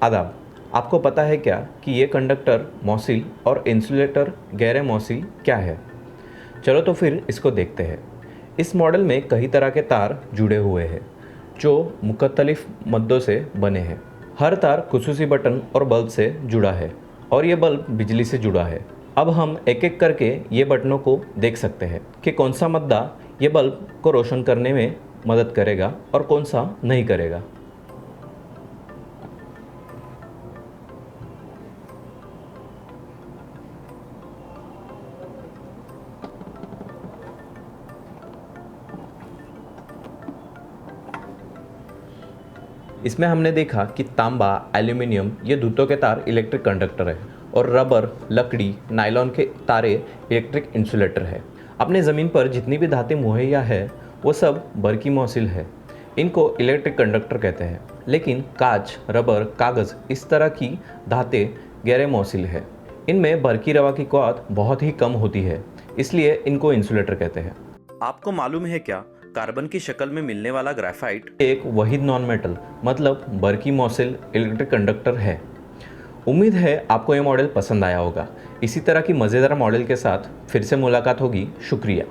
आदाब। आपको पता है क्या कि ये कंडक्टर मौसिल और इंसुलेटर गैर मौसिल क्या है? चलो तो फिर इसको देखते हैं। इस मॉडल में कई तरह के तार जुड़े हुए हैं जो मुख्तलिफ मद्दों से बने हैं। हर तार खुसूसी बटन और बल्ब से जुड़ा है और ये बल्ब बिजली से जुड़ा है। अब हम एक एक करके ये बटनों को देख सकते हैं कि कौन सा मद्दा ये बल्ब को रोशन करने में मदद करेगा और कौन सा नहीं करेगा। इसमें हमने देखा कि तांबा, एल्यूमिनियम ये धुतों के तार इलेक्ट्रिक कंडक्टर है और रबर, लकड़ी, नायलॉन के तारे इलेक्ट्रिक इंसुलेटर है। अपने ज़मीन पर जितनी भी धातें मुहैया है वो सब बरकी मौसिल है। इनको इलेक्ट्रिक कंडक्टर कहते हैं। लेकिन कांच, रबर, कागज़ इस तरह की धातें गैर मौसिल है। इनमें बरकी रवा की क्वाथ बहुत ही कम होती है, इसलिए इनको इंसुलेटर कहते हैं। आपको मालूम है क्या, कार्बन की शक्ल में मिलने वाला ग्रेफाइट एक वहीद नॉन मेटल मतलब बरकी मौसिल इलेक्ट्रिक कंडक्टर है। उम्मीद है आपको ये मॉडल पसंद आया होगा। इसी तरह की मज़ेदार मॉडल के साथ फिर से मुलाकात होगी। शुक्रिया।